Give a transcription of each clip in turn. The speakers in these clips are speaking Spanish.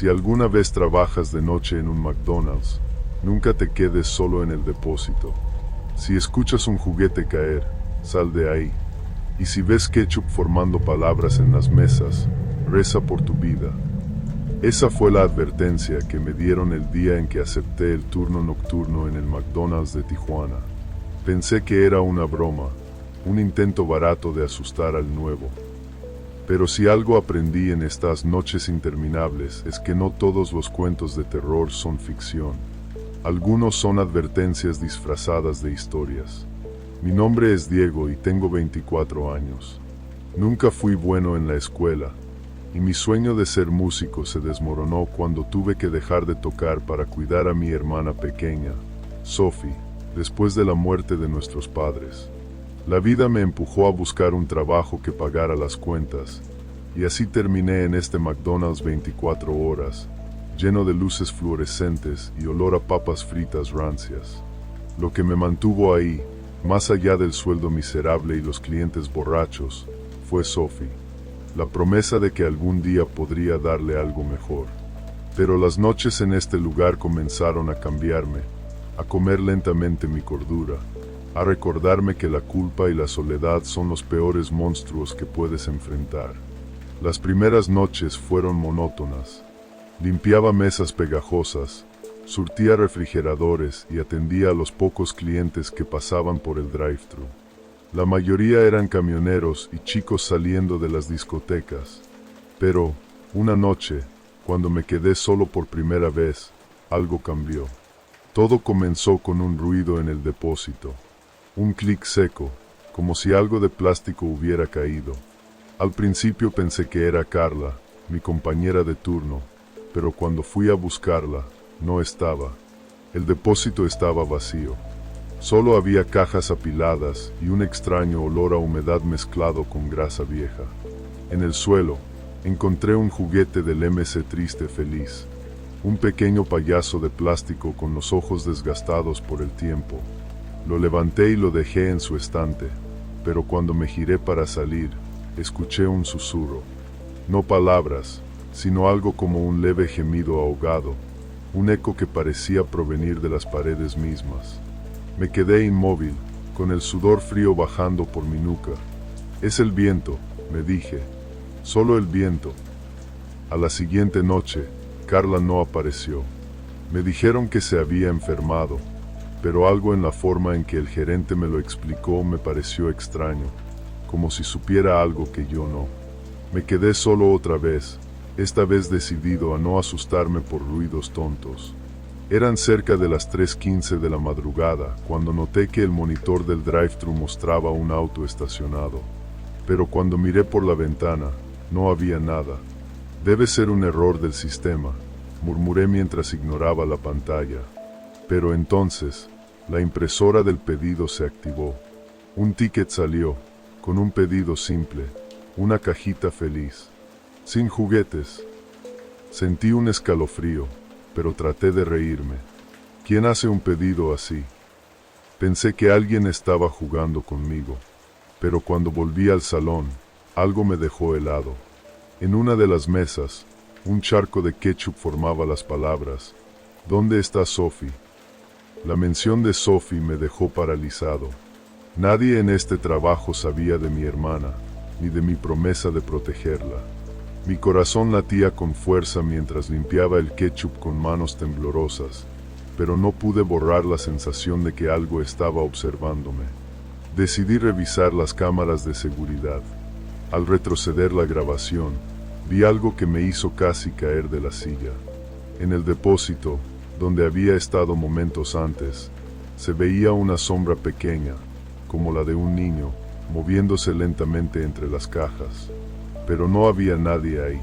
Si alguna vez trabajas de noche en un McDonald's, nunca te quedes solo en el depósito. Si escuchas un juguete caer, sal de ahí. Y si ves ketchup formando palabras en las mesas, reza por tu vida. Esa fue la advertencia que me dieron el día en que acepté el turno nocturno en el McDonald's de Tijuana. Pensé que era una broma, un intento barato de asustar al nuevo. Pero si algo aprendí en estas noches interminables es que no todos los cuentos de terror son ficción. Algunos son advertencias disfrazadas de historias. Mi nombre es Diego y tengo 24 años. Nunca fui bueno en la escuela, y mi sueño de ser músico se desmoronó cuando tuve que dejar de tocar para cuidar a mi hermana pequeña, Sophie, después de la muerte de nuestros padres. La vida me empujó a buscar un trabajo que pagara las cuentas, y así terminé en este McDonald's 24 horas, lleno de luces fluorescentes y olor a papas fritas rancias. Lo que me mantuvo ahí, más allá del sueldo miserable y los clientes borrachos, fue Sophie. La promesa de que algún día podría darle algo mejor. Pero las noches en este lugar comenzaron a cambiarme, a comer lentamente mi cordura, a recordarme que la culpa y la soledad son los peores monstruos que puedes enfrentar. Las primeras noches fueron monótonas. Limpiaba mesas pegajosas, surtía refrigeradores y atendía a los pocos clientes que pasaban por el drive-thru. La mayoría eran camioneros y chicos saliendo de las discotecas. Pero, una noche, cuando me quedé solo por primera vez, algo cambió. Todo comenzó con un ruido en el depósito. Un clic seco, como si algo de plástico hubiera caído. Al principio pensé que era Carla, mi compañera de turno, pero cuando fui a buscarla, no estaba. El depósito estaba vacío. Solo había cajas apiladas y un extraño olor a humedad mezclado con grasa vieja. En el suelo, encontré un juguete del MC Triste Feliz. Un pequeño payaso de plástico con los ojos desgastados por el tiempo. Lo levanté y lo dejé en su estante, pero cuando me giré para salir, escuché un susurro. No palabras, sino algo como un leve gemido ahogado, un eco que parecía provenir de las paredes mismas. Me quedé inmóvil, con el sudor frío bajando por mi nuca. Es el viento, me dije, solo el viento. A la siguiente noche, Carla no apareció. Me dijeron que se había enfermado, pero algo en la forma en que el gerente me lo explicó me pareció extraño, como si supiera algo que yo no. Me quedé solo otra vez, esta vez decidido a no asustarme por ruidos tontos. Eran cerca de las 3:15 de la madrugada cuando noté que el monitor del drive-thru mostraba un auto estacionado. Pero cuando miré por la ventana, no había nada. Debe ser un error del sistema, murmuré mientras ignoraba la pantalla. Pero entonces, la impresora del pedido se activó. Un ticket salió, con un pedido simple, una cajita feliz, sin juguetes. Sentí un escalofrío, pero traté de reírme. ¿Quién hace un pedido así? Pensé que alguien estaba jugando conmigo, pero cuando volví al salón, algo me dejó helado. En una de las mesas, un charco de ketchup formaba las palabras, ¿dónde está Sophie? La mención de Sophie me dejó paralizado. Nadie en este trabajo sabía de mi hermana, ni de mi promesa de protegerla. Mi corazón latía con fuerza mientras limpiaba el ketchup con manos temblorosas, pero no pude borrar la sensación de que algo estaba observándome. Decidí revisar las cámaras de seguridad. Al retroceder la grabación, vi algo que me hizo casi caer de la silla. En el depósito, donde había estado momentos antes, se veía una sombra pequeña, como la de un niño, moviéndose lentamente entre las cajas. Pero no había nadie ahí.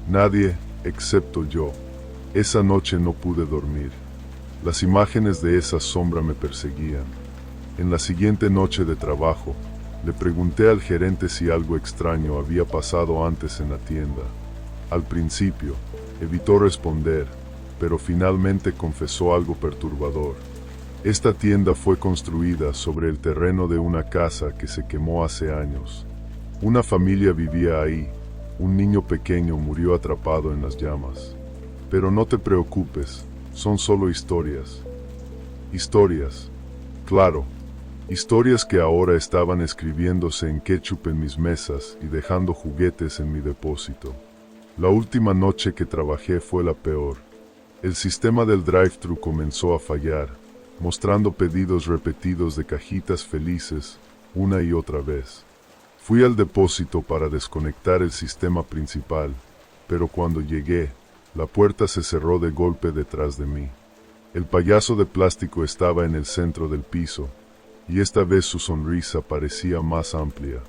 Nadie, excepto yo. Esa noche no pude dormir. Las imágenes de esa sombra me perseguían. En la siguiente noche de trabajo, le pregunté al gerente si algo extraño había pasado antes en la tienda. Al principio, evitó responder, pero finalmente confesó algo perturbador. Esta tienda fue construida sobre el terreno de una casa que se quemó hace años. Una familia vivía ahí. Un niño pequeño murió atrapado en las llamas. Pero no te preocupes, son solo historias. Historias. Claro. Historias que ahora estaban escribiéndose en ketchup en mis mesas y dejando juguetes en mi depósito. La última noche que trabajé fue la peor. El sistema del drive-thru comenzó a fallar, mostrando pedidos repetidos de cajitas felices una y otra vez. Fui al depósito para desconectar el sistema principal, pero cuando llegué, la puerta se cerró de golpe detrás de mí. El payaso de plástico estaba en el centro del piso, y esta vez su sonrisa parecía más amplia.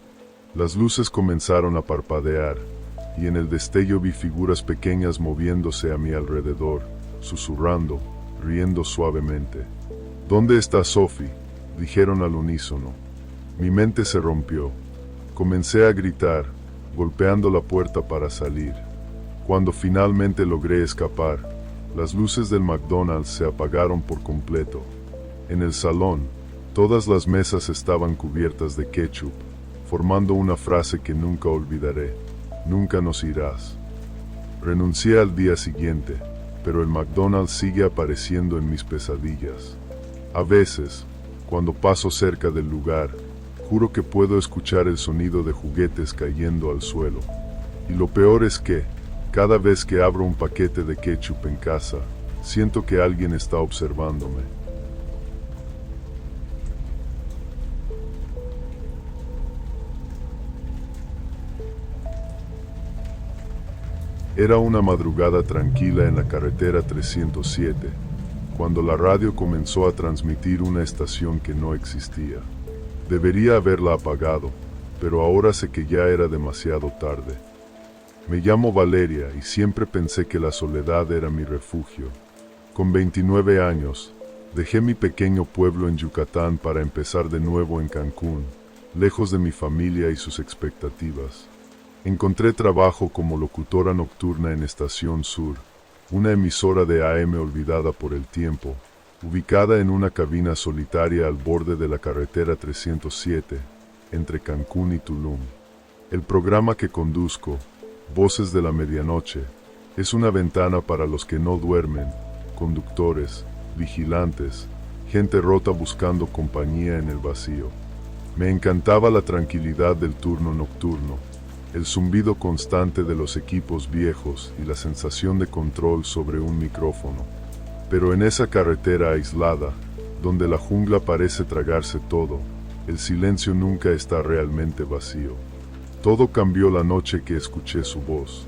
Las luces comenzaron a parpadear, y en el destello vi figuras pequeñas moviéndose a mi alrededor, susurrando, riendo suavemente. ¿Dónde está Sophie?, dijeron al unísono. Mi mente se rompió. Comencé a gritar, golpeando la puerta para salir. Cuando finalmente logré escapar, las luces del McDonald's se apagaron por completo. En el salón, todas las mesas estaban cubiertas de ketchup, formando una frase que nunca olvidaré: nunca nos irás. Renuncié al día siguiente, pero el McDonald's sigue apareciendo en mis pesadillas. A veces, cuando paso cerca del lugar, juro que puedo escuchar el sonido de juguetes cayendo al suelo. Y lo peor es que, cada vez que abro un paquete de ketchup en casa, siento que alguien está observándome. Era una madrugada tranquila en la carretera 307, cuando la radio comenzó a transmitir una estación que no existía. Debería haberla apagado, pero ahora sé que ya era demasiado tarde. Me llamo Valeria y siempre pensé que la soledad era mi refugio. Con 29 años, dejé mi pequeño pueblo en Yucatán para empezar de nuevo en Cancún, lejos de mi familia y sus expectativas. Encontré trabajo como locutora nocturna en Estación Sur, una emisora de AM olvidada por el tiempo, ubicada en una cabina solitaria al borde de la carretera 307, entre Cancún y Tulum. El programa que conduzco, Voces de la Medianoche, es una ventana para los que no duermen, conductores, vigilantes, gente rota buscando compañía en el vacío. Me encantaba la tranquilidad del turno nocturno, el zumbido constante de los equipos viejos y la sensación de control sobre un micrófono. Pero en esa carretera aislada, donde la jungla parece tragarse todo, el silencio nunca está realmente vacío. Todo cambió la noche que escuché su voz.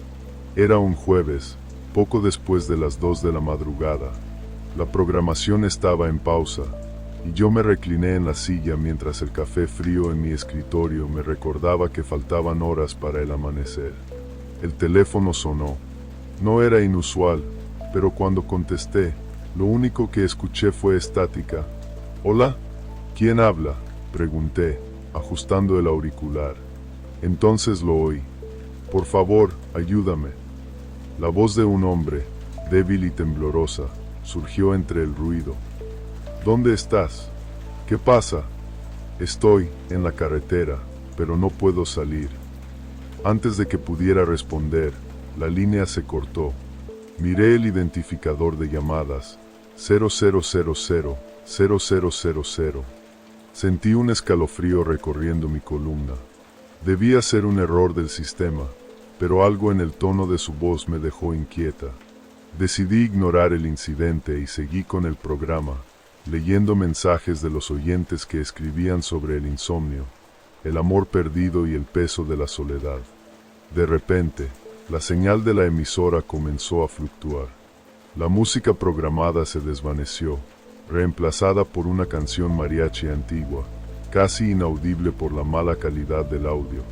Era un jueves, poco después de las 2 de la madrugada. La programación estaba en pausa, y yo me recliné en la silla mientras el café frío en mi escritorio me recordaba que faltaban horas para el amanecer. El teléfono sonó. No era inusual, pero cuando contesté, lo único que escuché fue estática. «¿Hola? ¿Quién habla?», pregunté, ajustando el auricular. Entonces lo oí. «Por favor, ayúdame». La voz de un hombre, débil y temblorosa, surgió entre el ruido. «¿Dónde estás? ¿Qué pasa?». «Estoy en la carretera, pero no puedo salir». Antes de que pudiera responder, la línea se cortó. Miré el identificador de llamadas, 0000. Sentí un escalofrío recorriendo mi columna. Debía ser un error del sistema, pero algo en el tono de su voz me dejó inquieta. Decidí ignorar el incidente y seguí con el programa, leyendo mensajes de los oyentes que escribían sobre el insomnio, el amor perdido y el peso de la soledad. De repente, la señal de la emisora comenzó a fluctuar. La música programada se desvaneció, reemplazada por una canción mariachi antigua, casi inaudible por la mala calidad del audio.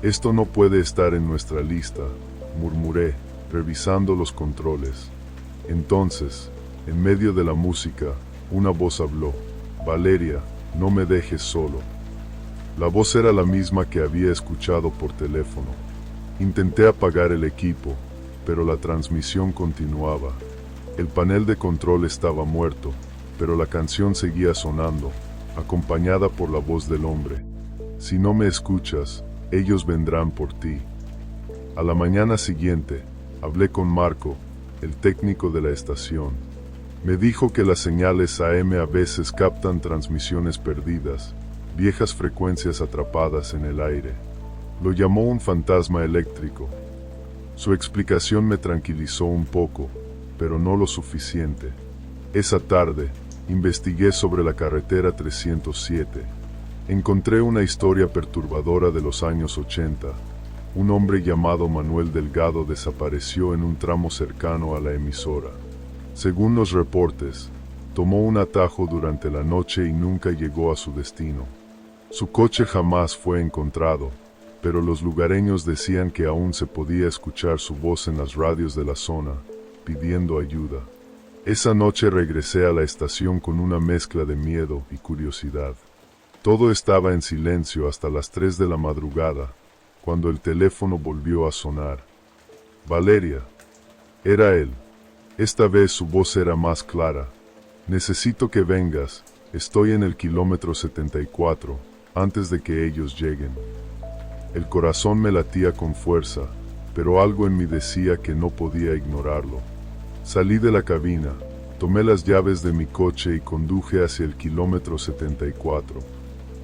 «Esto no puede estar en nuestra lista», murmuré, revisando los controles. Entonces, en medio de la música, una voz habló. «Valeria, no me dejes solo». La voz era la misma que había escuchado por teléfono. Intenté apagar el equipo, pero la transmisión continuaba. El panel de control estaba muerto, pero la canción seguía sonando, acompañada por la voz del hombre. «Si no me escuchas, ellos vendrán por ti». A la mañana siguiente, hablé con Marco, el técnico de la estación. Me dijo que las señales AM a veces captan transmisiones perdidas, viejas frecuencias atrapadas en el aire. Lo llamó un fantasma eléctrico. Su explicación me tranquilizó un poco, pero no lo suficiente. Esa tarde, investigué sobre la carretera 307. Encontré una historia perturbadora de los años 80. Un hombre llamado Manuel Delgado desapareció en un tramo cercano a la emisora. Según los reportes, tomó un atajo durante la noche y nunca llegó a su destino. Su coche jamás fue encontrado, pero los lugareños decían que aún se podía escuchar su voz en las radios de la zona, pidiendo ayuda. Esa noche regresé a la estación con una mezcla de miedo y curiosidad. Todo estaba en silencio hasta las 3 de la madrugada, cuando el teléfono volvió a sonar. Valeria. Era él. Esta vez su voz era más clara. Necesito que vengas, estoy en el kilómetro 74, antes de que ellos lleguen. El corazón me latía con fuerza, pero algo en mí decía que no podía ignorarlo. Salí de la cabina, tomé las llaves de mi coche y conduje hacia el kilómetro 74.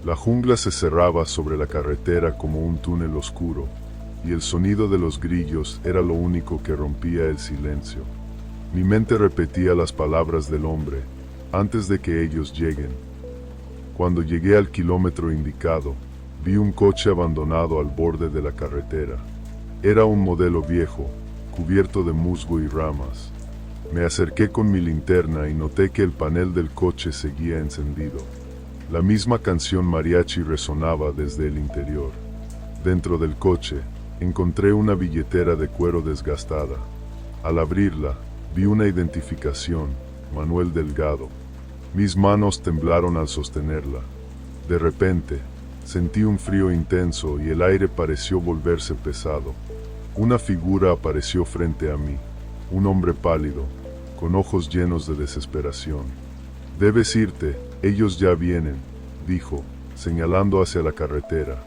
La jungla se cerraba sobre la carretera como un túnel oscuro, y el sonido de los grillos era lo único que rompía el silencio. Mi mente repetía las palabras del hombre, antes de que ellos lleguen. Cuando llegué al kilómetro indicado, vi un coche abandonado al borde de la carretera. Era un modelo viejo, cubierto de musgo y ramas. Me acerqué con mi linterna y noté que el panel del coche seguía encendido. La misma canción mariachi resonaba desde el interior. Dentro del coche, encontré una billetera de cuero desgastada. Al abrirla, vi una identificación, Manuel Delgado. Mis manos temblaron al sostenerla. De repente, sentí un frío intenso y el aire pareció volverse pesado. Una figura apareció frente a mí, un hombre pálido, con ojos llenos de desesperación. «Debes irte, ellos ya vienen», dijo, señalando hacia la carretera.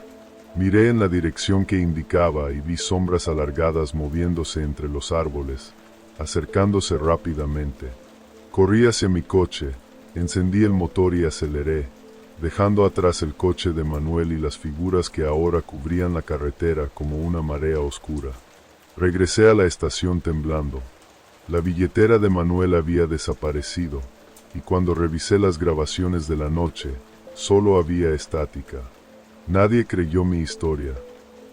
Miré en la dirección que indicaba y vi sombras alargadas moviéndose entre los árboles, acercándose rápidamente. Corrí hacia mi coche, encendí el motor y aceleré, dejando atrás el coche de Manuel y las figuras que ahora cubrían la carretera como una marea oscura. Regresé a la estación temblando. La billetera de Manuel había desaparecido, y cuando revisé las grabaciones de la noche, solo había estática. Nadie creyó mi historia.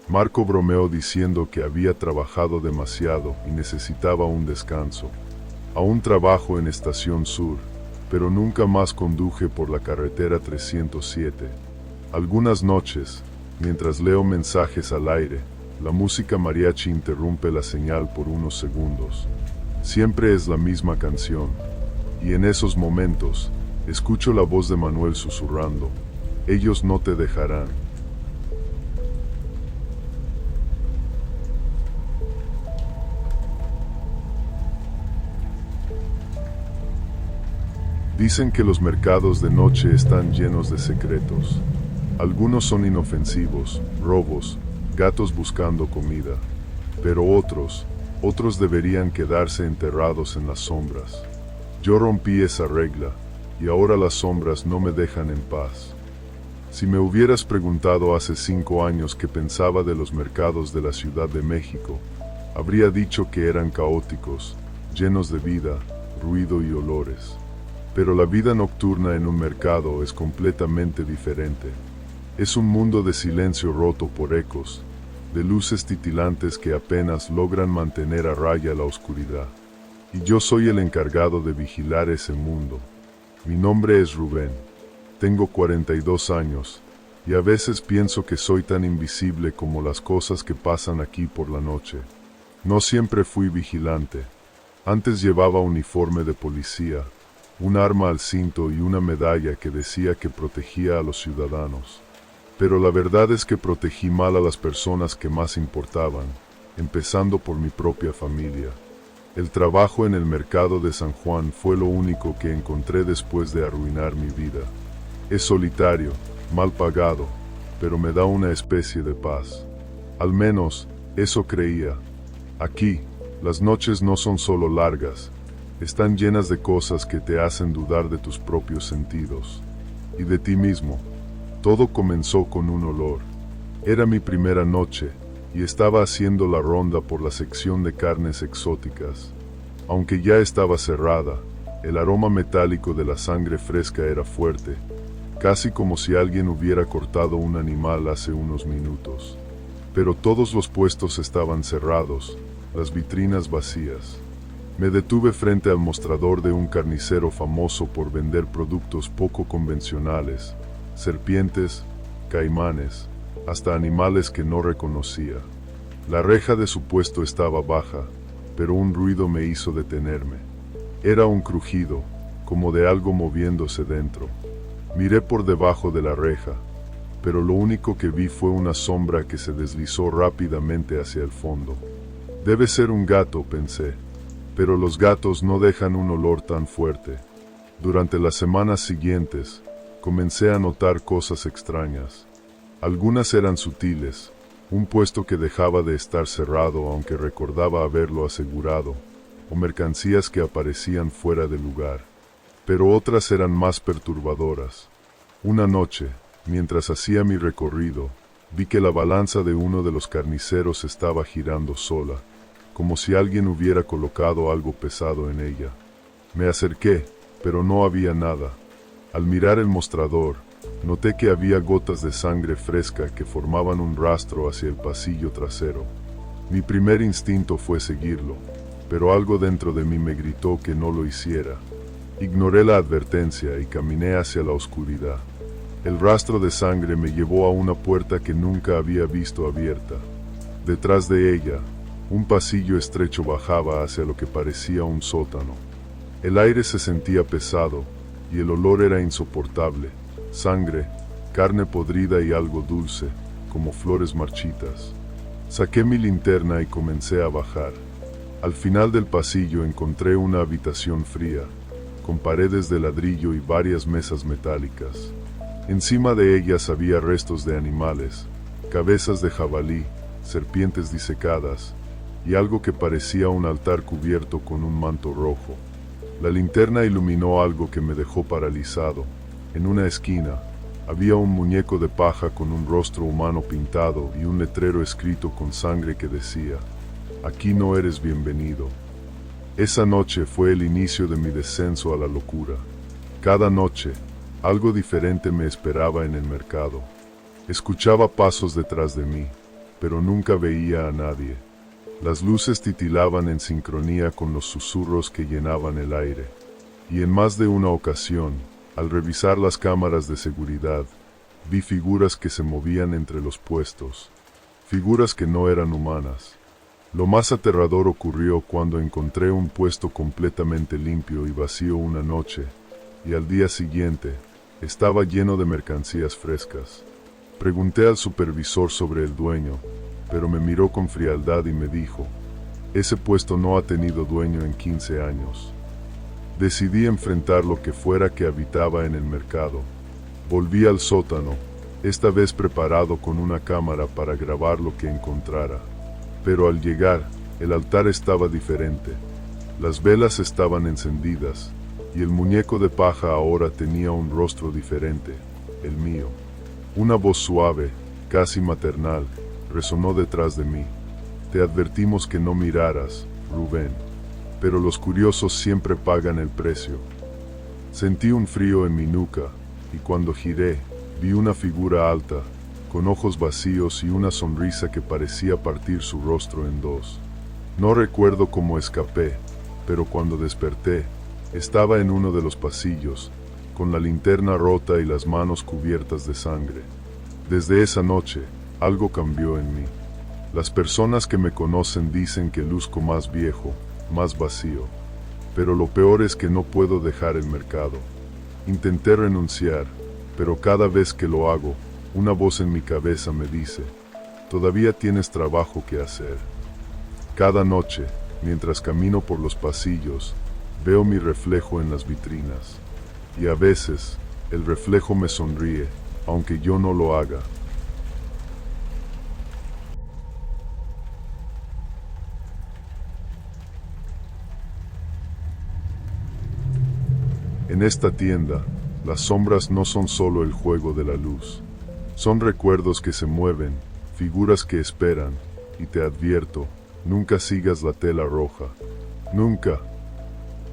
Marco bromeó diciendo que había trabajado demasiado y necesitaba un descanso. Aún trabajo en Estación Sur, pero nunca más conduje por la carretera 307. Algunas noches, mientras leo mensajes al aire, la música mariachi interrumpe la señal por unos segundos. Siempre es la misma canción, y en esos momentos, escucho la voz de Manuel susurrando: «Ellos no te dejarán». Dicen que los mercados de noche están llenos de secretos. Algunos son inofensivos, robos, gatos buscando comida. Pero otros deberían quedarse enterrados en las sombras. Yo rompí esa regla, y ahora las sombras no me dejan en paz. Si me hubieras preguntado hace 5 años qué pensaba de los mercados de la Ciudad de México, habría dicho que eran caóticos, llenos de vida, ruido y olores. Pero la vida nocturna en un mercado es completamente diferente. Es un mundo de silencio roto por ecos, de luces titilantes que apenas logran mantener a raya la oscuridad. Y yo soy el encargado de vigilar ese mundo. Mi nombre es Rubén. Tengo 42 años, y a veces pienso que soy tan invisible como las cosas que pasan aquí por la noche. No siempre fui vigilante. Antes llevaba uniforme de policía, un arma al cinto y una medalla que decía que protegía a los ciudadanos. Pero la verdad es que protegí mal a las personas que más importaban, empezando por mi propia familia. El trabajo en el mercado de San Juan fue lo único que encontré después de arruinar mi vida. Es solitario, mal pagado, pero me da una especie de paz. Al menos, eso creía. Aquí, Las noches no son solo largas, están llenas de cosas que te hacen dudar de tus propios sentidos y de ti mismo. Todo comenzó con un olor. Era mi primera noche y estaba haciendo la ronda por la sección de carnes exóticas. Aunque ya estaba cerrada, el aroma metálico de la sangre fresca era fuerte, casi como si alguien hubiera cortado un animal hace unos minutos. Pero todos los puestos estaban cerrados, las vitrinas vacías. Me detuve frente al mostrador de un carnicero famoso por vender productos poco convencionales, serpientes, caimanes, hasta animales que no reconocía. La reja de su puesto estaba baja, pero un ruido me hizo detenerme. Era un crujido, como de algo moviéndose dentro. Miré por debajo de la reja, pero lo único que vi fue una sombra que se deslizó rápidamente hacia el fondo. Debe ser un gato, pensé, pero los gatos no dejan un olor tan fuerte. Durante las semanas siguientes, comencé a notar cosas extrañas. Algunas eran sutiles, un puesto que dejaba de estar cerrado aunque recordaba haberlo asegurado, o mercancías que aparecían fuera de lugar. Pero otras eran más perturbadoras. Una noche, mientras hacía mi recorrido, vi que la balanza de uno de los carniceros estaba girando sola, como si alguien hubiera colocado algo pesado en ella. Me acerqué, pero no había nada. Al mirar el mostrador, noté que había gotas de sangre fresca que formaban un rastro hacia el pasillo trasero. Mi primer instinto fue seguirlo, pero algo dentro de mí me gritó que no lo hiciera. Ignoré la advertencia y caminé hacia la oscuridad. El rastro de sangre me llevó a una puerta que nunca había visto abierta. Detrás de ella, un pasillo estrecho bajaba hacia lo que parecía un sótano. El aire se sentía pesado y el olor era insoportable. Sangre, carne podrida y algo dulce, como flores marchitas. Saqué mi linterna y comencé a bajar. Al final del pasillo encontré una habitación fría, con paredes de ladrillo y varias mesas metálicas. Encima de ellas había restos de animales, cabezas de jabalí, serpientes disecadas, y algo que parecía un altar cubierto con un manto rojo. La linterna iluminó algo que me dejó paralizado. En una esquina, había un muñeco de paja con un rostro humano pintado y un letrero escrito con sangre que decía: "Aquí no eres bienvenido". Esa noche fue el inicio de mi descenso a la locura. Cada noche, algo diferente me esperaba en el mercado. Escuchaba pasos detrás de mí, pero nunca veía a nadie. Las luces titilaban en sincronía con los susurros que llenaban el aire. Y en más de una ocasión, al revisar las cámaras de seguridad, vi figuras que se movían entre los puestos. Figuras que no eran humanas. Lo más aterrador ocurrió cuando encontré un puesto completamente limpio y vacío una noche, y al día siguiente, estaba lleno de mercancías frescas. Pregunté al supervisor sobre el dueño, pero me miró con frialdad y me dijo: "Ese puesto no ha tenido dueño en 15 años". Decidí enfrentar lo que fuera que habitaba en el mercado. Volví al sótano, esta vez preparado con una cámara para grabar lo que encontrara. Pero al llegar, el altar estaba diferente. Las velas estaban encendidas, y el muñeco de paja ahora tenía un rostro diferente, el mío. Una voz suave, casi maternal, resonó detrás de mí. "Te advertimos que no miraras, Rubén, pero los curiosos siempre pagan el precio". Sentí un frío en mi nuca, y cuando giré, vi una figura alta, con ojos vacíos y una sonrisa que parecía partir su rostro en dos. No recuerdo cómo escapé, pero cuando desperté, estaba en uno de los pasillos, con la linterna rota y las manos cubiertas de sangre. Desde esa noche, algo cambió en mí. Las personas que me conocen dicen que luzco más viejo, más vacío. Pero lo peor es que no puedo dejar el mercado. Intenté renunciar, pero cada vez que lo hago, una voz en mi cabeza me dice: "Todavía tienes trabajo que hacer". Cada noche, mientras camino por los pasillos, veo mi reflejo en las vitrinas. Y a veces, el reflejo me sonríe, aunque yo no lo haga. esta tienda, las sombras no son solo el juego de la luz. Son recuerdos que se mueven, figuras que esperan, y te advierto, nunca sigas la tela roja. Nunca.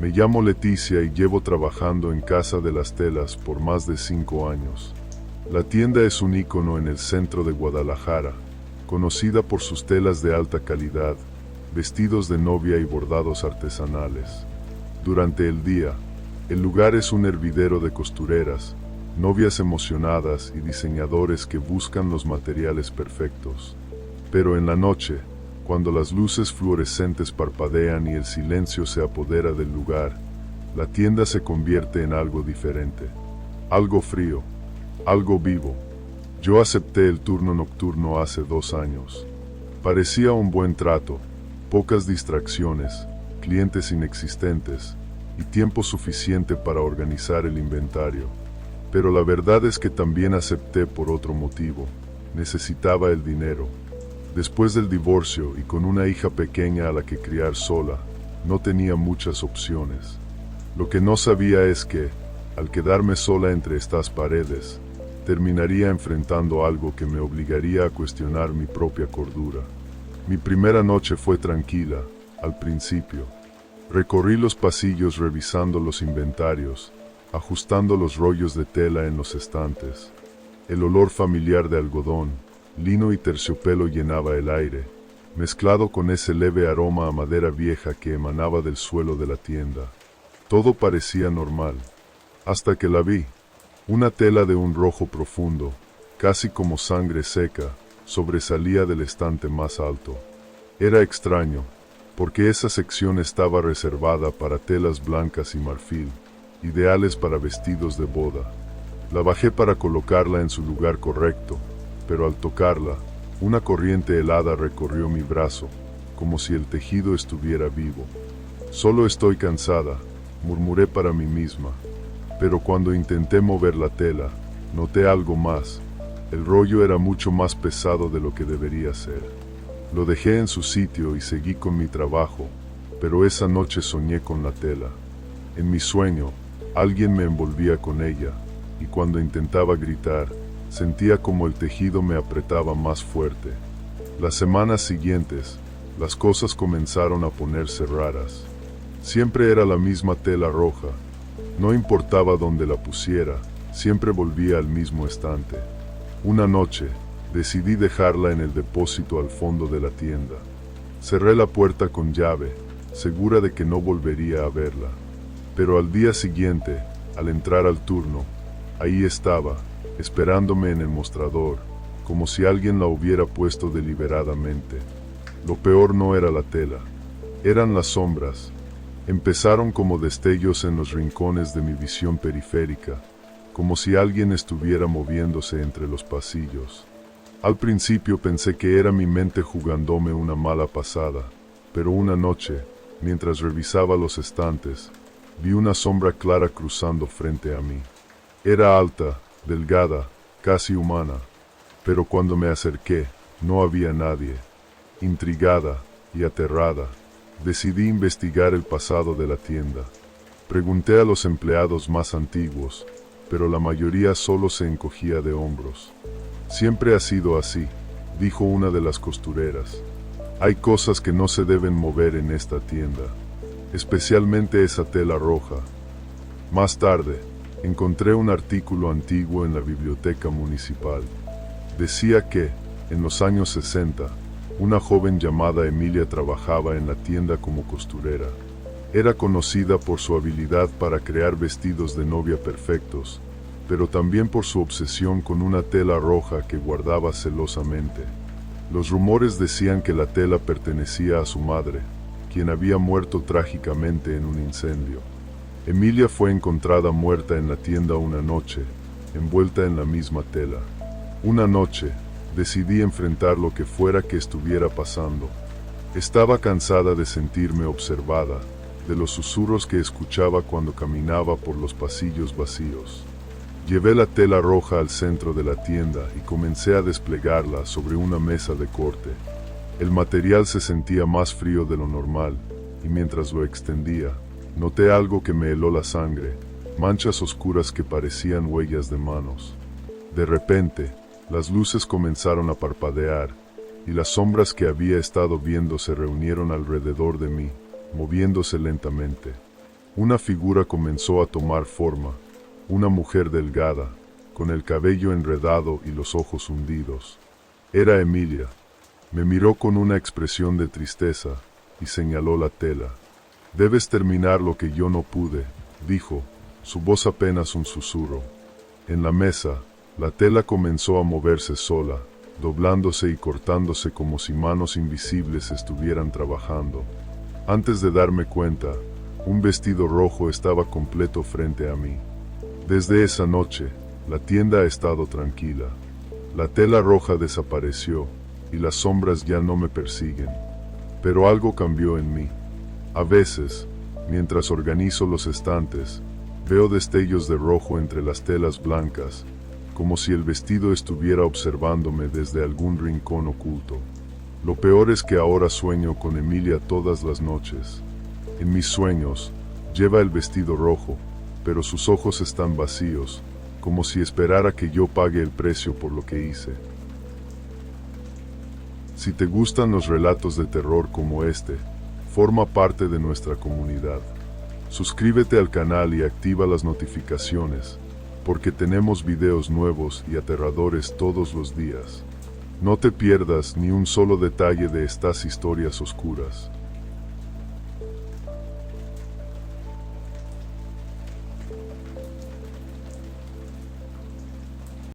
Me llamo Leticia y llevo trabajando en Casa de las Telas por más de 5 años. La tienda es un ícono en el centro de Guadalajara, conocida por sus telas de alta calidad, vestidos de novia y bordados artesanales. Durante el día, el lugar es un hervidero de costureras, novias emocionadas y diseñadores que buscan los materiales perfectos. Pero en la noche, cuando las luces fluorescentes parpadean y el silencio se apodera del lugar, la tienda se convierte en algo diferente. Algo frío, algo vivo. Yo acepté el turno nocturno hace 2 años. Parecía un buen trato, pocas distracciones, clientes inexistentes y tiempo suficiente para organizar el inventario. Pero la verdad es que también acepté por otro motivo. Necesitaba el dinero. Después del divorcio y con una hija pequeña a la que criar sola, no tenía muchas opciones. Lo que no sabía es que, al quedarme sola entre estas paredes, terminaría enfrentando algo que me obligaría a cuestionar mi propia cordura. Mi primera noche fue tranquila, al principio. Recorrí los pasillos revisando los inventarios, ajustando los rollos de tela en los estantes. El olor familiar de algodón, lino y terciopelo llenaba el aire, mezclado con ese leve aroma a madera vieja que emanaba del suelo de la tienda. Todo parecía normal, hasta que la vi. Una tela de un rojo profundo, casi como sangre seca, sobresalía del estante más alto. Era extraño, porque esa sección estaba reservada para telas blancas y marfil, ideales para vestidos de boda. La bajé para colocarla en su lugar correcto, pero al tocarla, una corriente helada recorrió mi brazo, como si el tejido estuviera vivo. Solo estoy cansada, murmuré para mí misma, pero cuando intenté mover la tela, noté algo más. El rollo era mucho más pesado de lo que debería ser. Lo dejé en su sitio y seguí con mi trabajo, pero esa noche soñé con la tela. En mi sueño, alguien me envolvía con ella, y cuando intentaba gritar, sentía como el tejido me apretaba más fuerte. Las semanas siguientes, las cosas comenzaron a ponerse raras. Siempre era la misma tela roja. No importaba dónde la pusiera, siempre volvía al mismo estante. Una noche, decidí dejarla en el depósito al fondo de la tienda. Cerré la puerta con llave, segura de que no volvería a verla. Pero al día siguiente, al entrar al turno, ahí estaba, esperándome en el mostrador, como si alguien la hubiera puesto deliberadamente. Lo peor no era la tela, eran las sombras. Empezaron como destellos en los rincones de mi visión periférica, como si alguien estuviera moviéndose entre los pasillos. Al principio pensé que era mi mente jugándome una mala pasada, pero una noche, mientras revisaba los estantes, vi una sombra clara cruzando frente a mí. Era alta, delgada, casi humana, pero cuando me acerqué, no había nadie. Intrigada y aterrada, decidí investigar el pasado de la tienda. Pregunté a los empleados más antiguos, pero la mayoría solo se encogía de hombros. Siempre ha sido así, dijo una de las costureras. Hay cosas que no se deben mover en esta tienda, especialmente esa tela roja. Más tarde, encontré un artículo antiguo en la biblioteca municipal. Decía que, en los años 60, una joven llamada Emilia trabajaba en la tienda como costurera. Era conocida por su habilidad para crear vestidos de novia perfectos, pero también por su obsesión con una tela roja que guardaba celosamente. Los rumores decían que la tela pertenecía a su madre, quien había muerto trágicamente en un incendio. Emilia fue encontrada muerta en la tienda una noche, envuelta en la misma tela. Una noche, decidí enfrentar lo que fuera que estuviera pasando. Estaba cansada de sentirme observada, de los susurros que escuchaba cuando caminaba por los pasillos vacíos. Llevé la tela roja al centro de la tienda y comencé a desplegarla sobre una mesa de corte. El material se sentía más frío de lo normal, y mientras lo extendía, noté algo que me heló la sangre, manchas oscuras que parecían huellas de manos. De repente, las luces comenzaron a parpadear, y las sombras que había estado viendo se reunieron alrededor de mí, moviéndose lentamente. Una figura comenzó a tomar forma, una mujer delgada, con el cabello enredado y los ojos hundidos. Era Emilia. Me miró con una expresión de tristeza y señaló la tela. «Debes terminar lo que yo no pude», dijo, su voz apenas un susurro. En la mesa, la tela comenzó a moverse sola, doblándose y cortándose como si manos invisibles estuvieran trabajando. Antes de darme cuenta, un vestido rojo estaba completo frente a mí. Desde esa noche, la tienda ha estado tranquila. La tela roja desapareció y las sombras ya no me persiguen. Pero algo cambió en mí. A veces, mientras organizo los estantes, veo destellos de rojo entre las telas blancas, como si el vestido estuviera observándome desde algún rincón oculto. Lo peor es que ahora sueño con Emilia todas las noches. En mis sueños, lleva el vestido rojo, pero sus ojos están vacíos, como si esperara que yo pague el precio por lo que hice. Si te gustan los relatos de terror como este, forma parte de nuestra comunidad. Suscríbete al canal y activa las notificaciones, porque tenemos videos nuevos y aterradores todos los días. No te pierdas ni un solo detalle de estas historias oscuras.